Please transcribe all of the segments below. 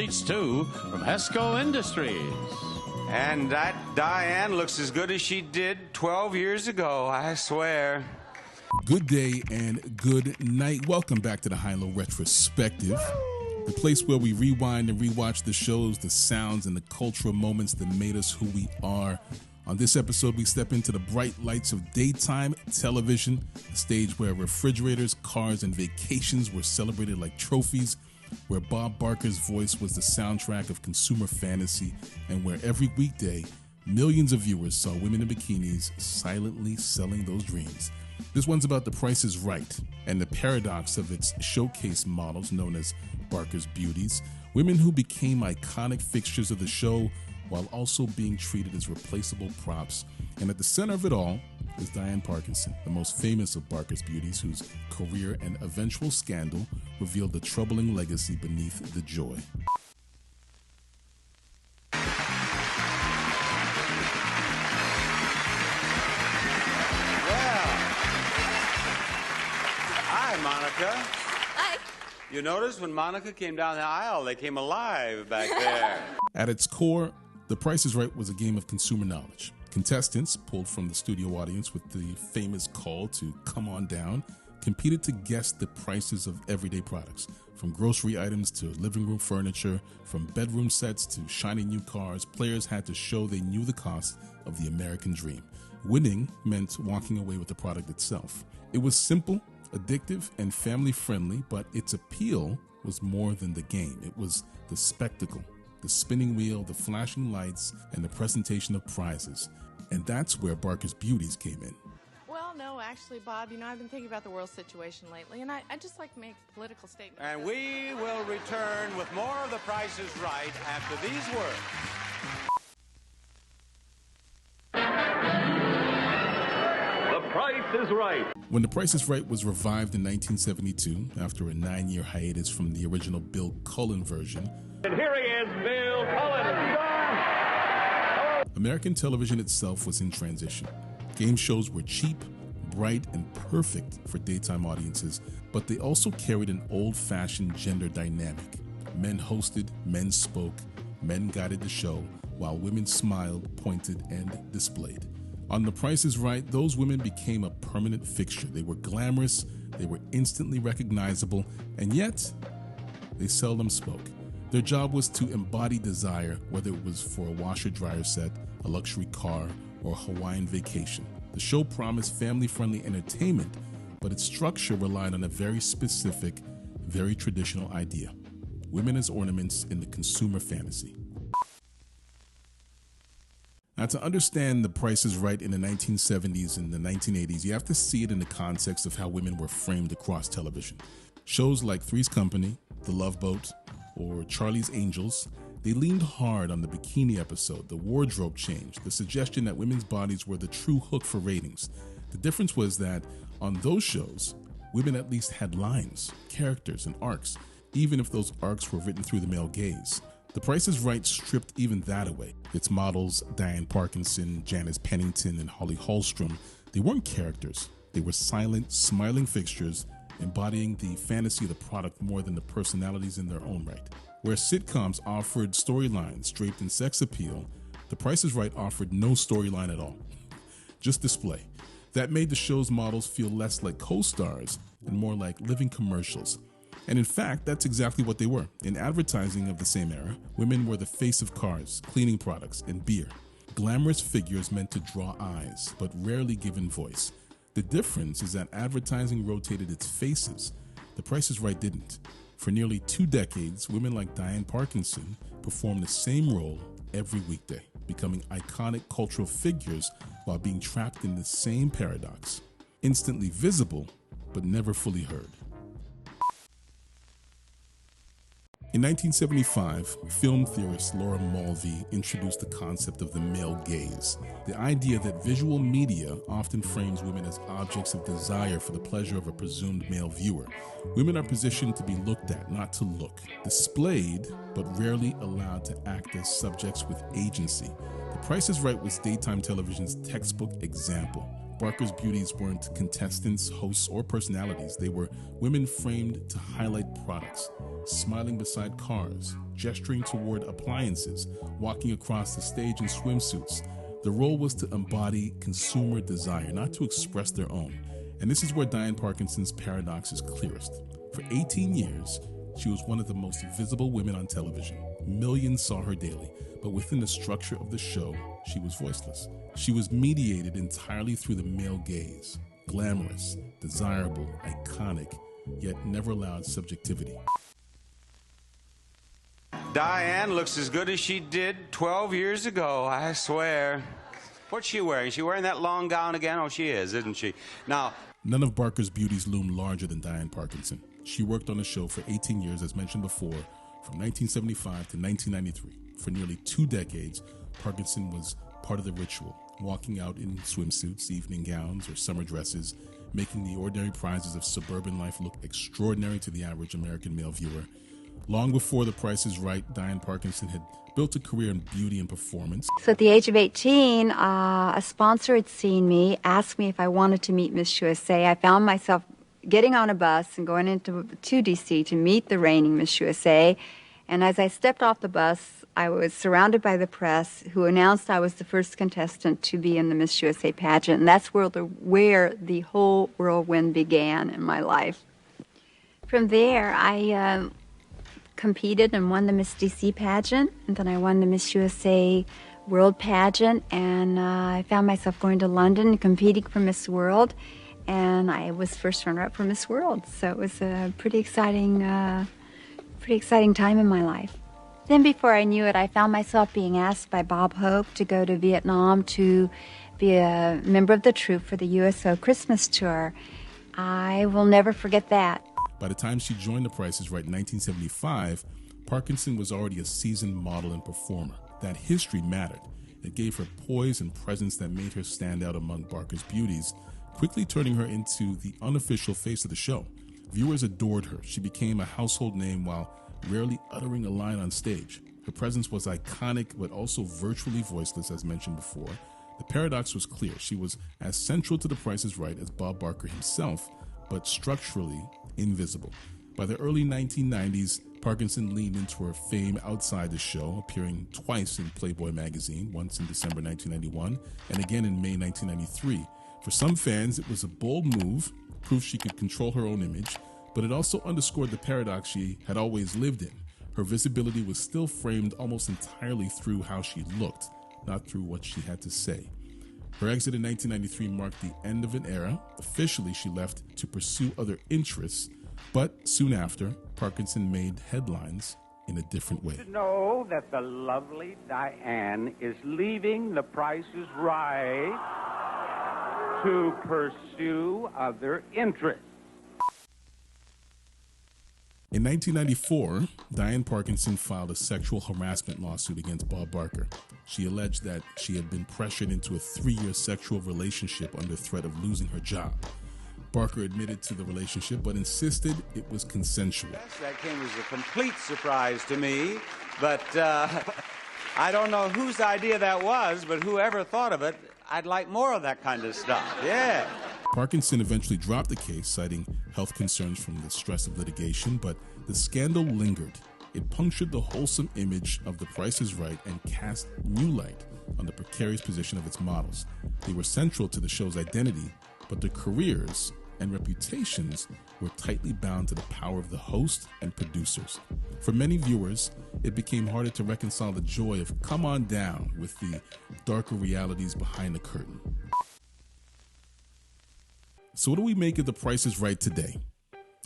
Seats 2 from Hesco Industries. And that Diane looks as good as she did 12 years ago, I swear. Good day and good night. Welcome back to the High Low Retrospective, the place where we rewind and rewatch the shows, the sounds, and the cultural moments that made us who we are. On this episode, we step into the bright lights of daytime television, a stage where refrigerators, cars, and vacations were celebrated like trophies, where Bob Barker's voice was the soundtrack of consumer fantasy, and where every weekday, millions of viewers saw women in bikinis silently selling those dreams. This one's about The Price is Right and the paradox of its showcase models known as Barker's Beauties, women who became iconic fixtures of the show while also being treated as replaceable props. And at the center of it all is Dian Parkinson, the most famous of Barker's Beauties, whose career and eventual scandal revealed the troubling legacy beneath the joy. Hi, Monica. Hi. You notice when Monica came down the aisle, they came alive back there. At its core, The Price is Right was a game of consumer knowledge. Contestants, pulled from the studio audience with the famous call to come on down, competed to guess the prices of everyday products, from grocery items to living room furniture, from bedroom sets to shiny new cars. Players had to show they knew the cost of the American dream. Winning meant walking away with the product itself. It was simple, addictive, and family-friendly, but its appeal was more than the game. It was the spectacle, the spinning wheel, the flashing lights, and the presentation of prizes. And that's where Barker's Beauties came in. Well, no, actually, Bob, I've been thinking about the world situation lately, and I just like to make a political statement. And we will return with more of The Price is Right after these words. The Price is Right. When The Price is Right was revived in 1972, after a 9-year hiatus from the original Bill Cullen version, And here he is, Bill Cullen. American television itself was in transition. Game shows were cheap, bright, and perfect for daytime audiences, but they also carried an old-fashioned gender dynamic. Men hosted, men spoke, men guided the show, while women smiled, pointed, and displayed. On The Price is Right, those women became a permanent fixture. They were glamorous, they were instantly recognizable, and yet they seldom spoke. Their job was to embody desire, whether it was for a washer-dryer set, a luxury car, or a Hawaiian vacation. The show promised family-friendly entertainment, but its structure relied on a very specific, very traditional idea: women as ornaments in the consumer fantasy. Now, to understand The Price is Right in the 1970s and the 1980s, you have to see it in the context of how women were framed across television. Shows like Three's Company, The Love Boat, or Charlie's Angels, they leaned hard on the bikini episode, the wardrobe change, the suggestion that women's bodies were the true hook for ratings. The difference was that on those shows, women at least had lines, characters, and arcs, even if those arcs were written through the male gaze. The Price is Right stripped even that away. Its models, Dian Parkinson, Janice Pennington, and Holly Hallstrom, they weren't characters. They were silent, smiling fixtures, embodying the fantasy of the product more than the personalities in their own right. Where sitcoms offered storylines draped in sex appeal, The Price is Right offered no storyline at all, just display. That made the show's models feel less like co-stars and more like living commercials. And in fact, that's exactly what they were. In advertising of the same era, women were the face of cars, cleaning products, and beer. Glamorous figures meant to draw eyes, but rarely given voice. The difference is that advertising rotated its faces. The Price is Right didn't. For nearly 2 decades, women like Dian Parkinson performed the same role every weekday, becoming iconic cultural figures while being trapped in the same paradox. Instantly visible, but never fully heard. In 1975, film theorist Laura Mulvey introduced the concept of the male gaze, the idea that visual media often frames women as objects of desire for the pleasure of a presumed male viewer. Women are positioned to be looked at, not to look, displayed, but rarely allowed to act as subjects with agency. The Price is Right was daytime television's textbook example. Barker's Beauties weren't contestants, hosts, or personalities. They were women framed to highlight products, smiling beside cars, gesturing toward appliances, walking across the stage in swimsuits. The role was to embody consumer desire, not to express their own. And this is where Dian Parkinson's paradox is clearest. For 18 years, she was one of the most visible women on television. Millions saw her daily, but within the structure of the show, she was voiceless. She was mediated entirely through the male gaze, glamorous, desirable, iconic, yet never allowed subjectivity. Diane looks as good as she did 12 years ago, I swear. What's she wearing? Is she wearing that long gown again? Oh, she is, isn't she? Now, none of Barker's beauties loomed larger than Dian Parkinson. She worked on the show for 18 years, as mentioned before, from 1975 to 1993. For nearly 2 decades, Parkinson was part of the ritual, walking out in swimsuits, evening gowns, or summer dresses, making the ordinary prizes of suburban life look extraordinary to the average American male viewer. Long before The Price is Right, Dian Parkinson had built a career in beauty and performance. So at the age of 18, a sponsor had seen me, asked me if I wanted to meet Miss USA. I found myself getting on a bus and going to DC to meet the reigning Miss USA. And as I stepped off the bus, I was surrounded by the press, who announced I was the first contestant to be in the Miss USA pageant. And that's where the whole whirlwind began in my life. From there, I competed and won the Miss DC pageant, and then I won the Miss USA World pageant, and I found myself going to London and competing for Miss World, and I was first runner-up for Miss World. So it was a pretty exciting time in my life. Then before I knew it, I found myself being asked by Bob Hope to go to Vietnam to be a member of the troupe for the USO Christmas tour. I will never forget that. By the time she joined The Price is Right in 1975, Parkinson was already a seasoned model and performer. That history mattered. It gave her poise and presence that made her stand out among Barker's beauties, quickly turning her into the unofficial face of the show. Viewers adored her. She became a household name while rarely uttering a line on stage. Her presence was iconic, but also virtually voiceless, as mentioned before. The paradox was clear. She was as central to The Price is Right as Bob Barker himself, but structurally invisible. By the early 1990s, Parkinson leaned into her fame outside the show, appearing twice in Playboy magazine, once in December 1991 and again in May 1993. For some fans, it was a bold move, proof she could control her own image, but it also underscored the paradox she had always lived in. Her visibility was still framed almost entirely through how she looked, not through what she had to say. Her exit in 1993 marked the end of an era. Officially, she left to pursue other interests, but soon after, Parkinson made headlines in a different way. To know that the lovely Diane is leaving The Price is Right to pursue other interests. In 1994, Dian Parkinson filed a sexual harassment lawsuit against Bob Barker. She alleged that she had been pressured into a 3-year sexual relationship under threat of losing her job. Barker admitted to the relationship, but insisted it was consensual. Yes, that came as a complete surprise to me, but I don't know whose idea that was, but whoever thought of it, I'd like more of that kind of stuff. Yeah. Parkinson eventually dropped the case, citing health concerns from the stress of litigation, but the scandal lingered. It punctured the wholesome image of The Price is Right and cast new light on the precarious position of its models. They were central to the show's identity, but their careers and reputations were tightly bound to the power of the host and producers. For many viewers, it became harder to reconcile the joy of Come On Down with the darker realities behind the curtain. So what do we make of The Price is Right today?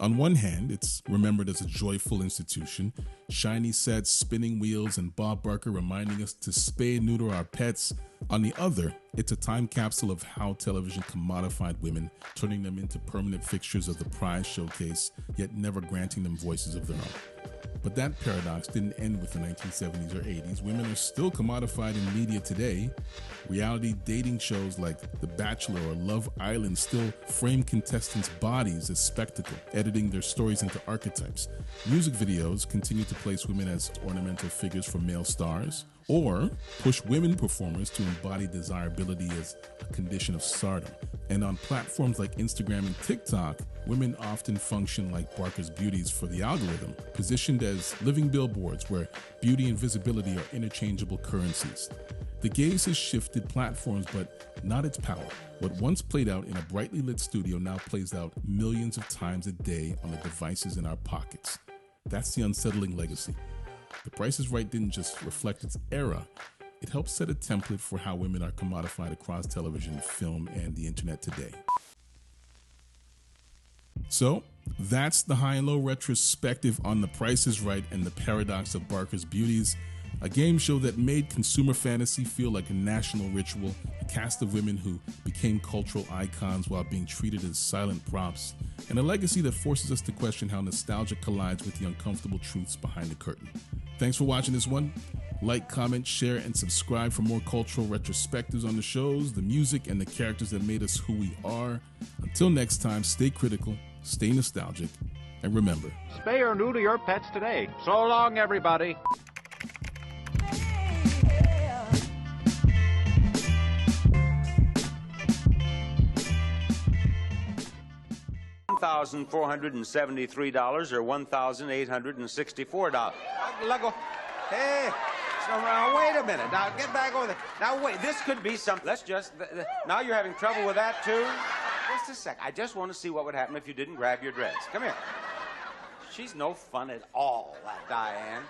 On one hand, it's remembered as a joyful institution, shiny sets, spinning wheels, and Bob Barker reminding us to spay and neuter our pets. On the other, it's a time capsule of how television commodified women, turning them into permanent fixtures of the prize showcase, yet never granting them voices of their own. But that paradox didn't end with the 1970s or 80s. Women are still commodified in media today. Reality dating shows like The Bachelor or Love Island still frame contestants' bodies as spectacle, editing their stories into archetypes. Music videos continue to place women as ornamental figures for male stars. or push women performers to embody desirability as a condition of stardom. And on platforms like Instagram and TikTok, women often function like Barker's Beauties for the algorithm, positioned as living billboards where beauty and visibility are interchangeable currencies. The gaze has shifted platforms, but not its power. What once played out in a brightly lit studio now plays out millions of times a day on the devices in our pockets. That's the unsettling legacy. The Price is Right didn't just reflect its era, it helped set a template for how women are commodified across television, film, and the internet today. So, that's the high and low retrospective on The Price is Right and the paradox of Barker's Beauties, a game show that made consumer fantasy feel like a national ritual, a cast of women who became cultural icons while being treated as silent props, and a legacy that forces us to question how nostalgia collides with the uncomfortable truths behind the curtain. Thanks for watching this one. Like, comment, share, and subscribe for more cultural retrospectives on the shows, the music, and the characters that made us who we are. Until next time, stay critical, stay nostalgic, and remember, Spay or neuter your pets today. So long, everybody. $1,473 or $1,864. Hey, so now wait a minute. Now get back over there. Now wait, this could be something. Let's just. Now you're having trouble with that too. Just a sec. I just want to see what would happen if you didn't grab your dress. Come here. She's no fun at all, that Diane.